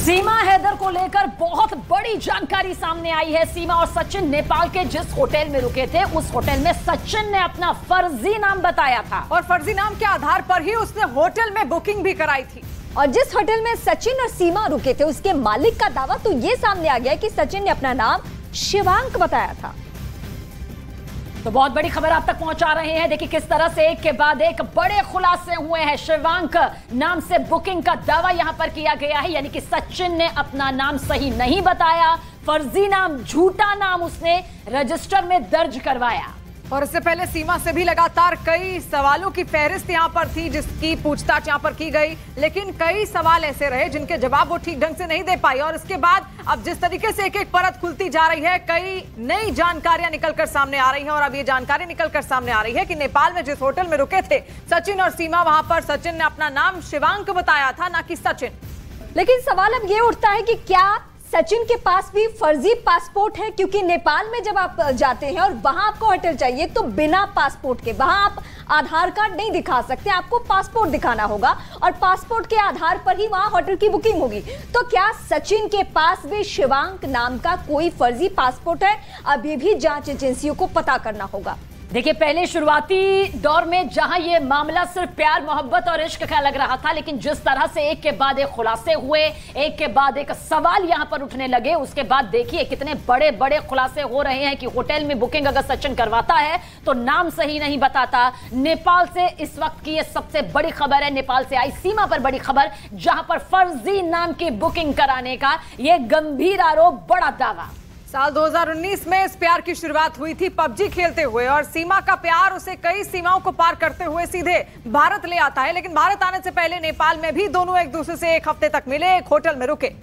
सीमा हैदर को लेकर बहुत बड़ी जानकारी सामने आई है। सीमा और सचिन नेपाल के जिस होटल में रुके थे, उस होटल में सचिन ने अपना फर्जी नाम बताया था और फर्जी नाम के आधार पर ही उसने होटल में बुकिंग भी कराई थी। और जिस होटल में सचिन और सीमा रुके थे, उसके मालिक का दावा तो ये सामने आ गया कि सचिन ने अपना नाम शिवांक बताया था। तो बहुत बड़ी खबर आप तक पहुंचा रहे हैं। देखिए किस तरह से एक के बाद एक बड़े खुलासे हुए हैं। शिवांक नाम से बुकिंग का दावा यहां पर किया गया है, यानी कि सचिन ने अपना नाम सही नहीं बताया, फर्जी नाम, झूठा नाम उसने रजिस्टर में दर्ज करवाया। और इससे पहले सीमा से भी लगातार कई सवालों की फहरिस्त यहां पर थी, जिसकी पूछताछ यहां पर की गई, लेकिन कई सवाल ऐसे रहे जिनके जवाब वो ठीक ढंग से नहीं दे पाई। और इसके बाद अब जिस तरीके से एक एक परत खुलती जा रही है, कई नई जानकारियां निकलकर सामने आ रही हैं। और अब ये जानकारी निकलकर सामने आ रही है कि नेपाल में जिस होटल में रुके थे सचिन और सीमा, वहां पर सचिन ने अपना नाम शिवांक बताया था, ना कि सचिन। लेकिन सवाल अब ये उठता है कि क्या सचिन के पास भी फर्जी पासपोर्ट है? क्योंकि नेपाल में जब आप जाते हैं और वहां आपको होटल चाहिए तो बिना पासपोर्ट के, वहां आप आधार कार्ड नहीं दिखा सकते, आपको पासपोर्ट दिखाना होगा और पासपोर्ट के आधार पर ही वहां होटल की बुकिंग होगी। तो क्या सचिन के पास भी शिवांक नाम का कोई फर्जी पासपोर्ट है? अभी भी जांच एजेंसियों को पता करना होगा। देखिए पहले शुरुआती दौर में जहां ये मामला सिर्फ प्यार मोहब्बत और इश्क का लग रहा था, लेकिन जिस तरह से एक के बाद एक खुलासे हुए, एक के बाद एक सवाल यहां पर उठने लगे, उसके बाद देखिए कितने बड़े बड़े खुलासे हो रहे हैं कि होटल में बुकिंग अगर सचिन करवाता है तो नाम सही नहीं बताता। नेपाल से इस वक्त की ये सबसे बड़ी खबर है, नेपाल से आई सीमा पर बड़ी खबर, जहां पर फर्जी नाम की बुकिंग कराने का ये गंभीर आरोप, बड़ा दावा। साल 2019 में इस प्यार की शुरुआत हुई थी पबजी खेलते हुए, और सीमा का प्यार उसे कई सीमाओं को पार करते हुए सीधे भारत ले आता है। लेकिन भारत आने से पहले नेपाल में भी दोनों एक दूसरे से एक हफ्ते तक मिले, एक होटल में रुके।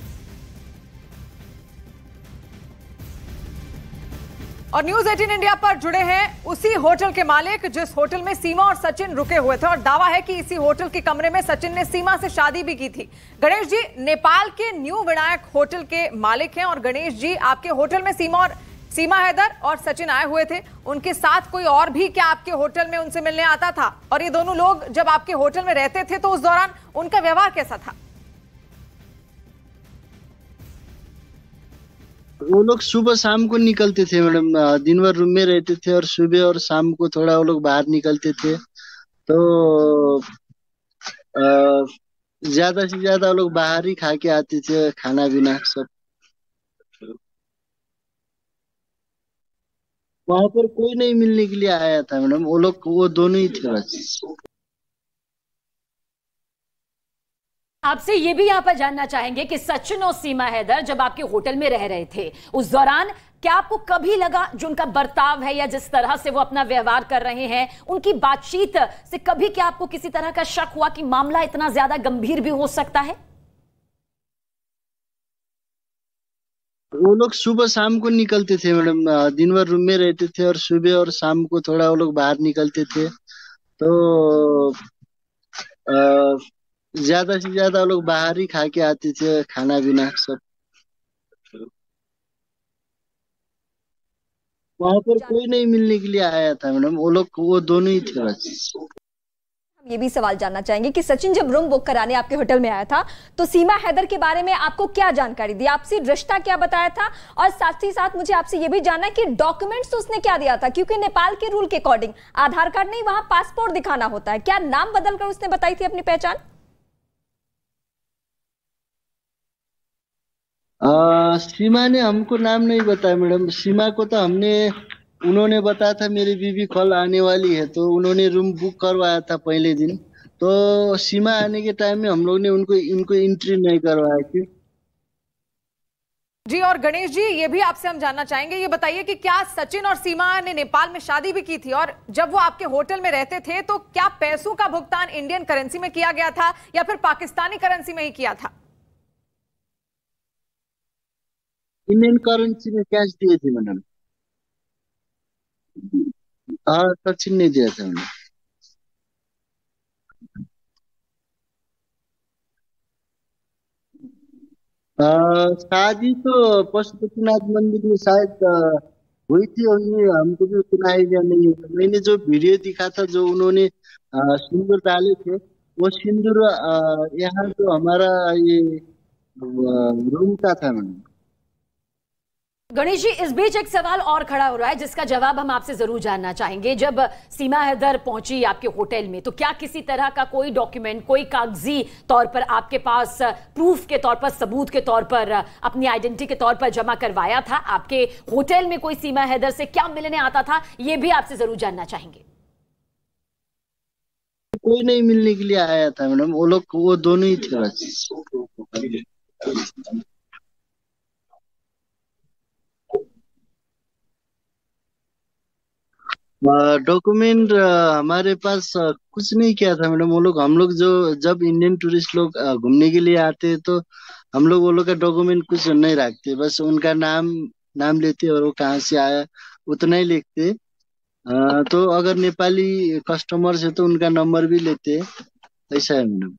और न्यूज 18 इंडिया पर जुड़े हैं उसी होटल के मालिक जिस होटल में सीमा और सचिन रुके हुए थे, और दावा है कि इसी होटल के कमरे में सचिन ने सीमा से शादी भी की थी। गणेश जी नेपाल के न्यू विनायक होटल के मालिक हैं, और गणेश जी आपके होटल में सीमा हैदर और सचिन आए हुए थे, उनके साथ कोई और भी क्या आपके होटल में उनसे मिलने आता था? और ये दोनों लोग जब आपके होटल में रहते थे तो उस दौरान उनका व्यवहार कैसा था? वो लोग सुबह शाम को निकलते थे मैडम, दिन भर रूम में रहते थे और सुबह और शाम को थोड़ा वो लोग बाहर निकलते थे। तो ज्यादा से ज्यादा वो लोग बाहर ही खा के आते थे, खाना पीना सब। वहां पर कोई नहीं मिलने के लिए आया था मैडम, वो दोनों ही थे बस। आपसे ये भी यहां पर जानना चाहेंगे कि सचिन और सीमा हैदर जब आपके होटल में रह रहे थे, उस दौरान क्या आपको कभी लगा जो उनका बर्ताव है या जिस तरह से वो अपना व्यवहार कर रहे हैं, उनकी बातचीत से कभी क्या आपको किसी तरह का शक हुआ कि मामला इतना ज्यादा गंभीर भी हो सकता है? वो लोग सुबह शाम को निकलते थे मैडम, दिन भर रूम में रहते थे और सुबह और शाम को थोड़ा वो लोग बाहर निकलते थे। तो ज्यादा से ज्यादा वो लोग बाहर ही खा के आते थे, खाना पीना सब। वहां पर कोई नहीं मिलने के लिए आया था मैडम, वो दोनों ही थे बस। हम ये भी सवाल जानना चाहेंगे कि सचिन जब रूम बुक कराने आपके होटल में आया था तो सीमा हैदर के बारे में आपको क्या जानकारी दी, आपसे रिश्ता क्या बताया था, और साथ ही साथ मुझे आपसे ये भी जानना है कि डॉक्यूमेंट्स उसने क्या दिया था? क्योंकि नेपाल के रूल के अकॉर्डिंग आधार कार्ड नहीं, वहां पासपोर्ट दिखाना होता है। क्या नाम बदलकर उसने बताई थी अपनी पहचान? सीमा ने हमको नाम नहीं बताया मैडम। सीमा को तो उन्होंने बताया था मेरी बीबी कल आने वाली है, तो उन्होंने रूम बुक करवाया था पहले दिन। तो सीमा आने के टाइम में हम लोग ने उनको एंट्री नहीं करवाया थी। जी, और गणेश जी ये भी आपसे हम जानना चाहेंगे, ये बताइए कि क्या सचिन और सीमा ने नेपाल में शादी भी की थी, और जब वो आपके होटल में रहते थे तो क्या पैसों का भुगतान इंडियन करेंसी में किया गया था या फिर पाकिस्तानी करेंसी में ही किया था? इंडियन करेंसी में कैश दिए थे मैडम। हाँ, सचिन ने दिया था मैडम। शादी तो पशुपतिनाथ मंदिर में शायद हुई थी, और ये हमको भी उतना आइडिया नहीं है। मैंने जो वीडियो दिखा था, जो उन्होंने सिंदूर डाले थे, वो सिंदूर यहाँ जो हमारा ये रूम का था मैडम। गणेश जी, इस बीच एक सवाल और खड़ा हो रहा है जिसका जवाब हम आपसे जरूर जानना चाहेंगे। जब सीमा हैदर पहुंची आपके होटल में तो क्या किसी तरह का कोई डॉक्यूमेंट, कोई कागजी तौर पर आपके पास प्रूफ के तौर पर, सबूत के तौर पर, अपनी आइडेंटिटी के तौर पर जमा करवाया था? आपके होटल में कोई सीमा हैदर से क्या मिलने आता था, यह भी आपसे जरूर जानना चाहेंगे। कोई नहीं मिलने के लिए आया था मैडम, वो लोग, वो दोनों ही थे बस। डॉक्यूमेंट हमारे पास कुछ नहीं किया था मैडम। वो लोग, हम लोग जो, जब इंडियन टूरिस्ट लोग घूमने के लिए आते हैं तो हम लोग वो लोग का डॉक्यूमेंट कुछ नहीं रखते, बस उनका नाम नाम लेते और वो कहाँ से आया उतना ही लिखते। तो अगर नेपाली कस्टमर्स है तो उनका नंबर भी लेते, ऐसा है मैडम।